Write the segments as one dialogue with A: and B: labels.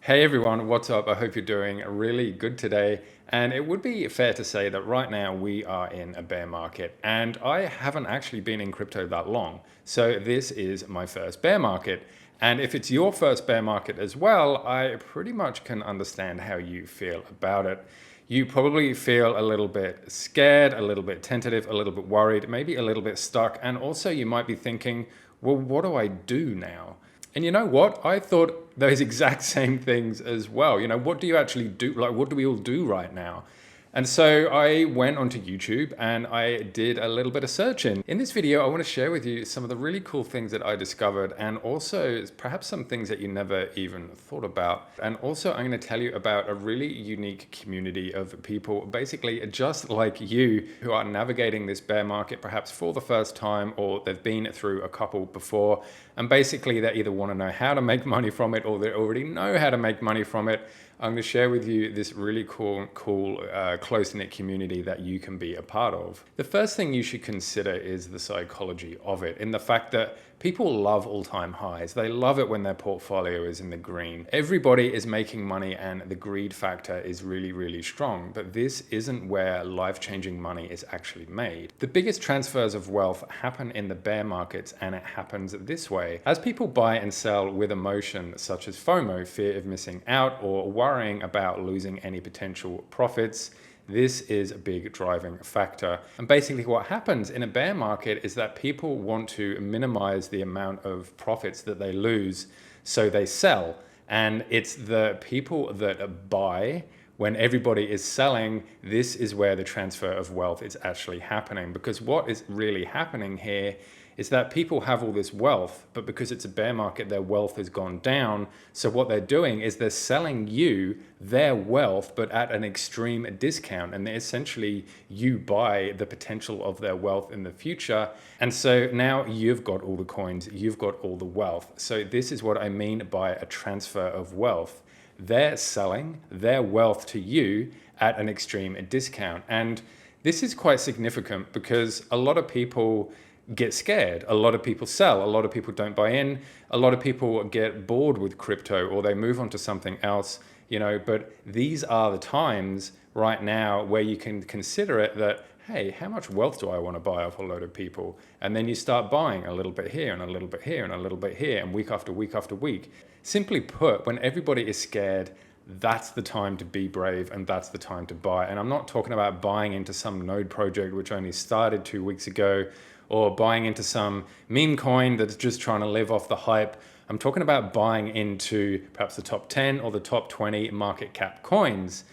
A: Hey everyone, what's up? I hope you're doing really good today. And it would be fair to say that right now we are in a bear market, and I haven't actually been in crypto that long. So this is my first bear market. And if it's your first bear market as well, I pretty much can understand how you feel about it. You probably feel a little bit scared, a little bit tentative, a little bit worried, maybe a little bit stuck. And also you might be thinking, well, what do I do now? And you know what? I thought those exact same things as well. What do you actually do? Like, what do we all do right now? And so I went onto YouTube and I did a little bit of searching. In this video, I want to share with you some of the really cool things that I discovered, and also perhaps some things that you never even thought about. And also I'm going to tell you about a really unique community of people, basically just like you, who are navigating this bear market perhaps for the first time, or they've been through a couple before. And basically they either want to know how to make money from it, or they already know how to make money from it. I'm going to share with you this really cool, close-knit community that you can be a part of. The first thing you should consider is the psychology of it, in the fact that people love all-time highs. They love it when their portfolio is in the green. Everybody is making money and the greed factor is really, really strong, but this isn't where life-changing money is actually made. The biggest transfers of wealth happen in the bear markets, and it happens this way. As people buy and sell with emotion such as FOMO, fear of missing out, or worrying about losing any potential profits, this is a big driving factor. And basically what happens in a bear market is that people want to minimize the amount of profits that they lose, so they sell. And it's the people that buy when everybody is selling. This is where the transfer of wealth is actually happening, because what is really happening here is that people have all this wealth, but because it's a bear market, their wealth has gone down. So what they're doing is they're selling you their wealth, but at an extreme discount. And essentially you buy the potential of their wealth in the future. And so now you've got all the coins, you've got all the wealth. So this is what I mean by a transfer of wealth. They're selling their wealth to you at an extreme discount. And this is quite significant because a lot of people get scared. A lot of people sell. A lot of people don't buy in. A lot of people get bored with crypto, or they move on to something else, but these are the times right now where you can consider it that, hey, how much wealth do I want to buy off a load of people? And then you start buying a little bit here and a little bit here and a little bit here, and week after week after week. Simply put, when everybody is scared, that's the time to be brave, and that's the time to buy. And I'm not talking about buying into some node project which only started 2 weeks ago, or buying into some meme coin that's just trying to live off the hype. I'm talking about buying into perhaps the top 10 or the top 20 market cap coins.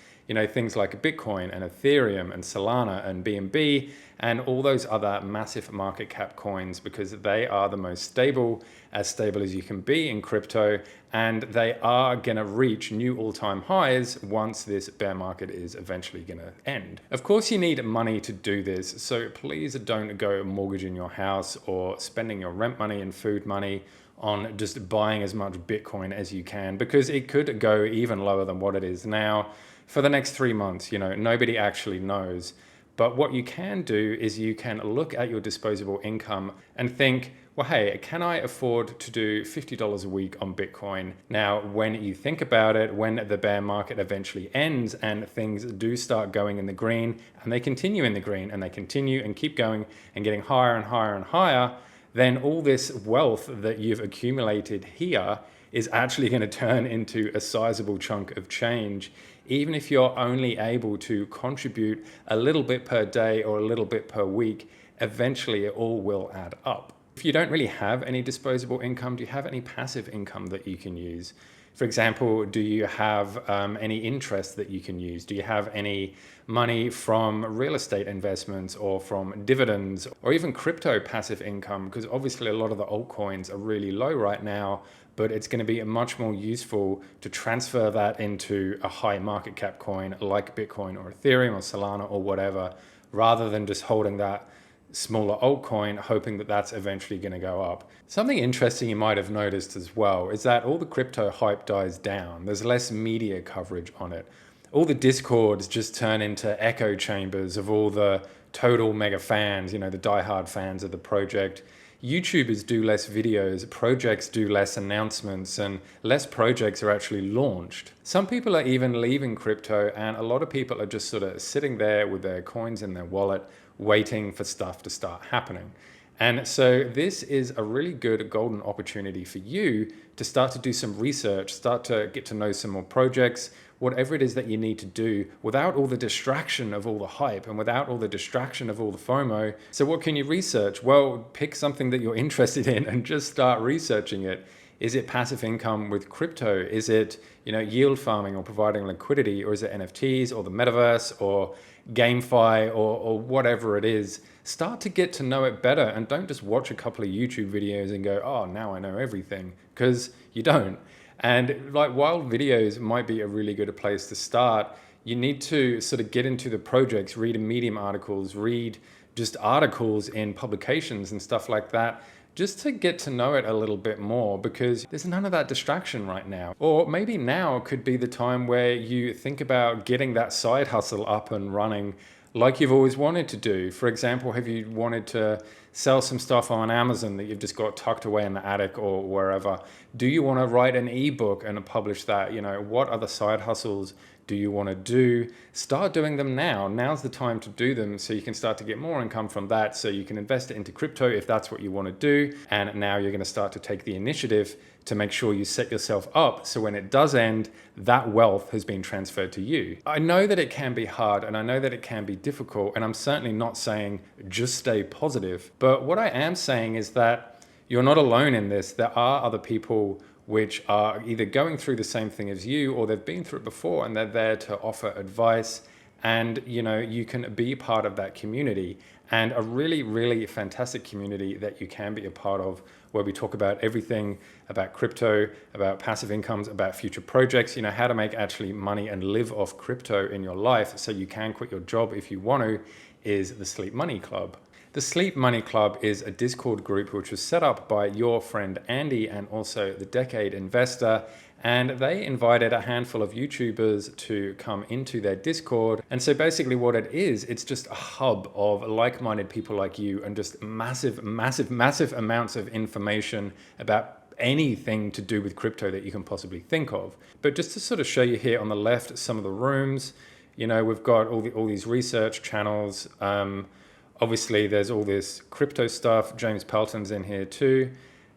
A: Things like Bitcoin and Ethereum and Solana and BNB and all those other massive market cap coins, because they are the most stable as you can be in crypto, and they are going to reach new all-time highs once this bear market is eventually going to end. Of course, you need money to do this, so please don't go mortgaging your house or spending your rent money and food money on just buying as much Bitcoin as you can, because it could go even lower than what it is now for the next 3 months. Nobody actually knows. But what you can do is you can look at your disposable income and think, well, hey, can I afford to do $50 a week on Bitcoin? Now, when you think about it, when the bear market eventually ends and things do start going in the green, and they continue in the green, and they continue and keep going and getting higher and higher and higher, then all this wealth that you've accumulated here is actually going to turn into a sizable chunk of change. Even if you're only able to contribute a little bit per day or a little bit per week, eventually it all will add up. If you don't really have any disposable income, do you have any passive income that you can use? For example, do you have any interest that you can use? Do you have any money from real estate investments or from dividends or even crypto passive income? Because obviously a lot of the altcoins are really low right now, but it's going to be much more useful to transfer that into a high market cap coin like Bitcoin or Ethereum or Solana or whatever, rather than just holding that smaller altcoin, hoping that that's eventually going to go up. Something interesting you might have noticed as well is that all the crypto hype dies down. There's less media coverage on it. All the discords just turn into echo chambers of all the total mega fans, the diehard fans of the project. YouTubers do less videos, projects do less announcements, and less projects are actually launched. Some people are even leaving crypto, and a lot of people are just sort of sitting there with their coins in their wallet, waiting for stuff to start happening. And so this is a really good golden opportunity for you to start to do some research, start to get to know some more projects, whatever it is that you need to do without all the distraction of all the hype and without all the distraction of all the FOMO. So what can you research? Well, pick something that you're interested in and just start researching it. Is it passive income with crypto? Is it, yield farming or providing liquidity? Or is it NFTs or the metaverse or GameFi or whatever it is? Start to get to know it better, and don't just watch a couple of YouTube videos and go, oh, now I know everything, because you don't. And like, while videos might be a really good place to start, you need to sort of get into the projects, read Medium articles, read just articles in publications and stuff like that, just to get to know it a little bit more, because there's none of that distraction right now. Or maybe now could be the time where you think about getting that side hustle up and running like you've always wanted to do. For example, have you wanted to sell some stuff on Amazon that you've just got tucked away in the attic or wherever? Do you want to write an ebook and publish that? What other side hustles do you want to do? Start doing them now. Now's the time to do them, so you can start to get more income from that, so you can invest it into crypto if that's what you want to do. And now you're going to start to take the initiative to make sure you set yourself up so when it does end, that wealth has been transferred to you. I know that it can be hard, and I know that it can be difficult, and I'm certainly not saying just stay positive. But what I am saying is that you're not alone in this. There are other people which are either going through the same thing as you, or they've been through it before, and they're there to offer advice. And you can be part of that community, and a really, really fantastic community that you can be a part of, where we talk about everything about crypto, about passive incomes, about future projects, how to make actually money and live off crypto in your life so you can quit your job if you want to, is the Sleep Money Club. The Sleep Money Club is a Discord group which was set up by your friend Andy and also the Decade Investor, and they invited a handful of YouTubers to come into their Discord. And so basically what it is, it's just a hub of like-minded people like you, and just massive, massive, massive amounts of information about anything to do with crypto that you can possibly think of. But just to sort of show you here on the left some of the rooms, we've got all these research channels. Obviously, there's all this crypto stuff. James Pelton's in here too.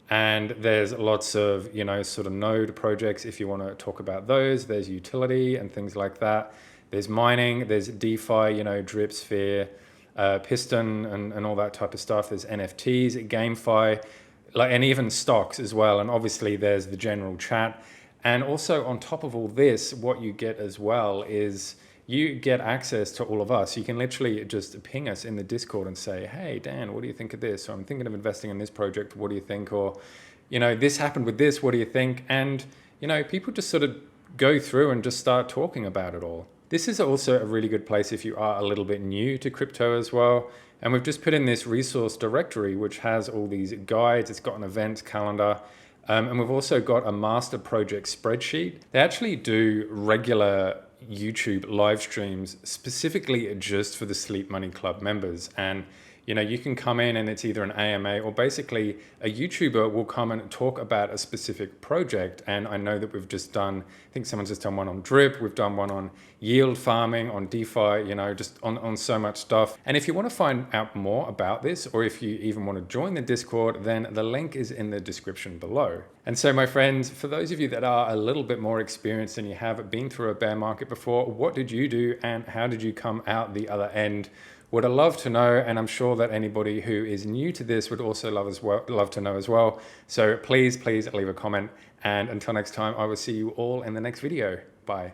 A: And there's lots of, sort of node projects if you want to talk about those. There's utility and things like that. There's mining, there's DeFi, Drip, Sphere, Piston and all that type of stuff. There's NFTs, GameFi, and even stocks as well. And obviously there's the general chat. And also on top of all this, what you get as well is you get access to all of us. You can literally just ping us in the Discord and say, hey, Dan, what do you think of this? Or I'm thinking of investing in this project. What do you think? Or, this happened with this. What do you think? And, people just sort of go through and just start talking about it all. This is also a really good place if you are a little bit new to crypto as well. And we've just put in this resource directory, which has all these guides. It's got an events calendar. And we've also got a master project spreadsheet. They actually do regular YouTube live streams specifically just for the Sleep Money Club members. And you can come in and it's either an AMA or basically a YouTuber will come and talk about a specific project. And I know that we've just done, I think someone's just done one on drip. We've done one on yield farming, on DeFi, just on so much stuff. And if you want to find out more about this, or if you even want to join the Discord, then the link is in the description below. And so my friends, for those of you that are a little bit more experienced and you have been through a bear market before, what did you do and how did you come out the other end? Would I love to know, and I'm sure that anybody who is new to this would also love to know as well. So please leave a comment, and until next time, I will see you all in the next video. Bye.